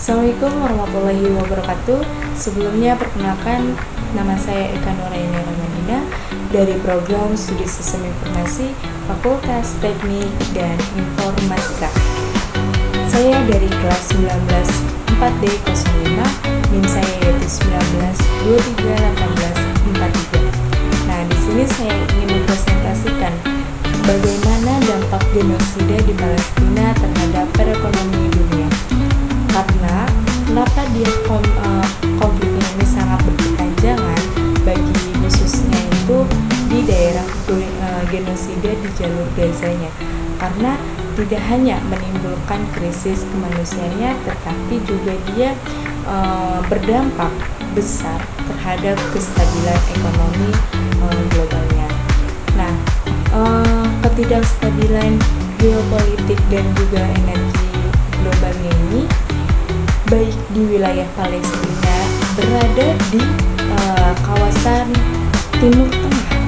Assalamualaikum warahmatullahi wabarakatuh. Sebelumnya perkenalkan, nama saya Eka Nuraini Ramadina dari program Studi Sistem Informasi Fakultas Teknik dan Informatika. Saya dari kelas 19 4D05, NIM saya yaitu 19231843. Nah, di sini saya ingin mempresentasikan bagaimana dampak genosida di Palestina terhadap perekonomian dunia. Karena kenapa konfliknya ini sangat berkepanjangan bagi khususnya itu di daerah genosida di jalur Gazanya, karena tidak hanya menimbulkan krisis kemanusiaannya, tetapi juga dia berdampak besar terhadap kestabilan ekonomi globalnya. Nah, ketidakstabilan geopolitik dan juga energi globalnya ini baik di wilayah Palestina berada di kawasan Timur Tengah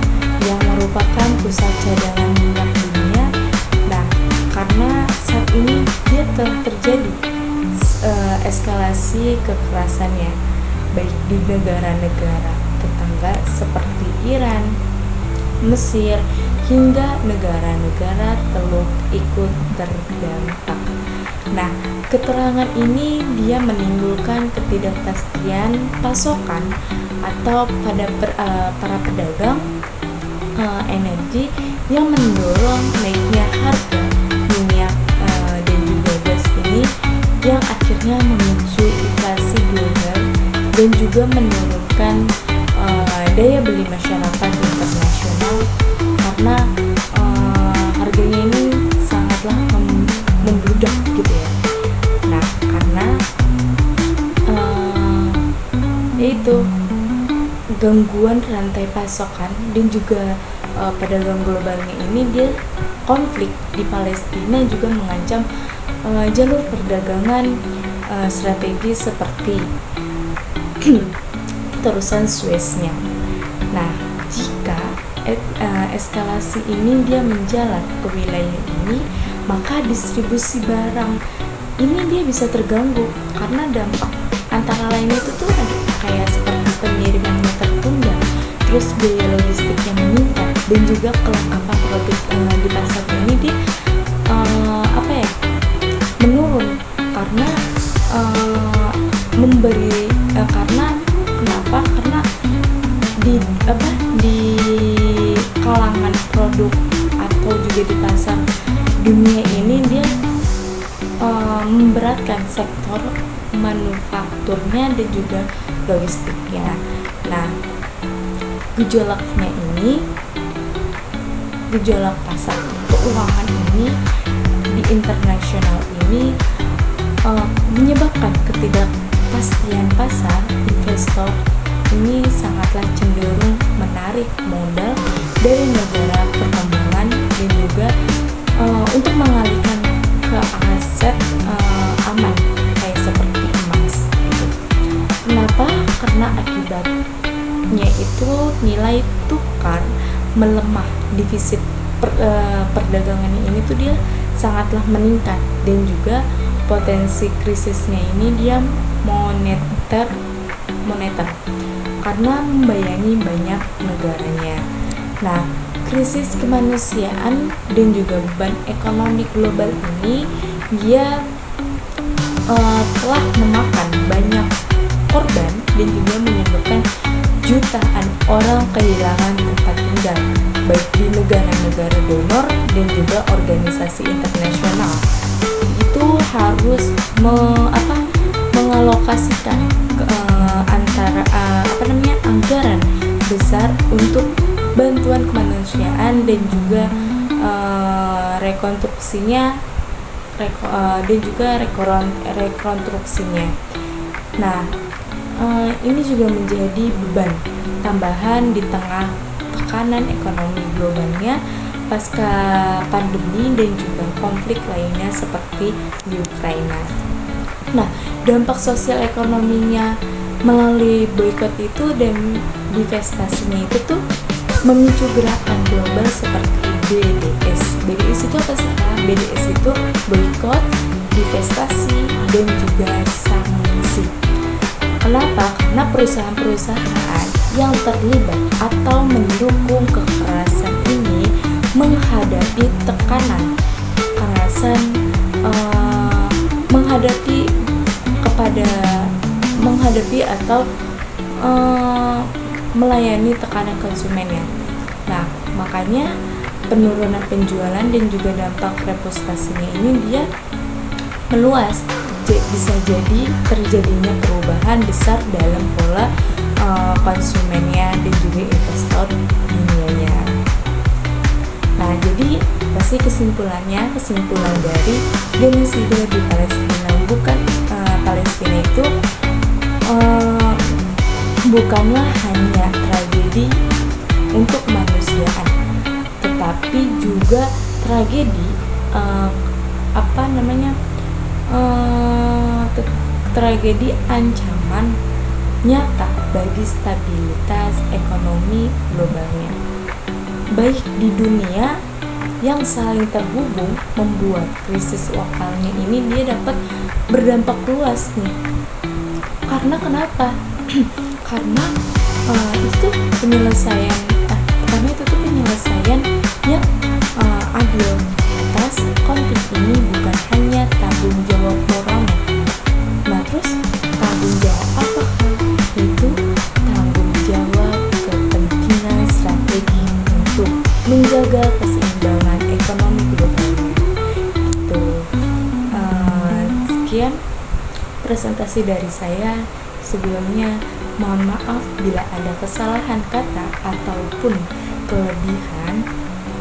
yang merupakan pusat cadangan minyak dunia. Nah, karena saat ini dia telah terjadi eskalasi kekerasannya baik di negara-negara tetangga seperti Iran, Mesir, hingga negara-negara Teluk ikut terdampak. Nah, keterangan ini dia menimbulkan ketidakpastian pasokan atau pada para pedagang energi yang mendorong naiknya harga minyak dan juga gas ini, yang akhirnya memicu inflasi global dan juga menurunkan daya beli masyarakat internasional, karena harganya ini sangatlah membludak gitu ya. Nah, karena yaitu gangguan rantai pasokan dan juga pedagang globalnya ini, dia konflik di Palestina juga mengancam jalur perdagangan strategis seperti terusan Sueznya. Nah, jika eskalasi ini dia menjalar ke wilayah ini, maka distribusi barang ini dia bisa terganggu, karena dampak antara lainnya itu tuh ada kayak seperti pengirimannya tertunda, terus biaya logistiknya meningkat, dan juga kelengkapan produk di pasar ini dia menurun, karena karena kenapa? Karena di kalangan produk atau juga di pasar dunia ini dia memberatkan sektor manufakturnya dan juga logistiknya. Nah, gejolak pasar keuangan ini di internasional ini menyebabkan ketidakpastian pasar. Investor ini sangatlah cenderung menarik modal dari negara perkembangan dan juga untuk mengalihkan ke aset aman kayak seperti emas gitu. Kenapa? Karena akibatnya itu nilai tukar melemah, defisit perdagangan ini tuh dia sangatlah meningkat, dan juga potensi krisisnya ini dia moneter karena membayangi banyak negaranya. Nah, krisis kemanusiaan dan juga beban ekonomi global ini dia telah memakan banyak korban dan juga menyebabkan jutaan orang kehilangan tempat tinggal baik di negara-negara donor dan juga organisasi internasional. Itu harus mengalokasikan anggaran besar untuk bantuan kemanusiaan dan juga rekonstruksinya. Nah, ini juga menjadi beban tambahan di tengah tekanan ekonomi globalnya pasca pandemi dan juga konflik lainnya seperti di Ukraina. Nah, dampak sosial ekonominya melalui boikot itu dan divestasinya itu tuh memicu gerakan global seperti BDS. BDS itu apa sih? BDS itu boykot, divestasi, dan juga sanksi. Kenapa? Karena perusahaan-perusahaan yang terlibat atau mendukung kekerasan ini menghadapi tekanan kekerasan, menghadapi atau melayani tekanan konsumennya. Nah, makanya penurunan penjualan dan juga dampak reputasinya ini dia meluas. Bisa jadi terjadinya perubahan besar dalam pola konsumennya dan juga investor dunianya. Nah, jadi pasti kesimpulan dari genosida di Palestina Palestina itu bukanlah hanya tragedi untuk kemanusiaan, tetapi juga tragedi tragedi ancaman nyata bagi stabilitas ekonomi globalnya. Baik di dunia yang saling terhubung membuat krisis lokalnya ini dia dapat berdampak luas nih. Karena kenapa? Karena itu penyelesaian yang adil atas konflik ini bukan hanya tanggung jawab moralnya. Nah, terus tanggung jawab apa? Itu tanggung jawab kepentingan strategi untuk menjaga keseimbangan ekonomi globalnya. Itu sekian presentasi dari saya. Sebelumnya mohon maaf bila ada kesalahan kata ataupun kelebihan,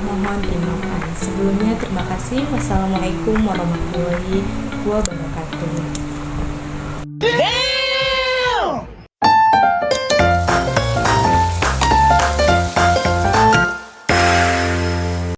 mohon dimaafkan. Sebelumnya terima kasih. Wassalamualaikum warahmatullahi wabarakatuh.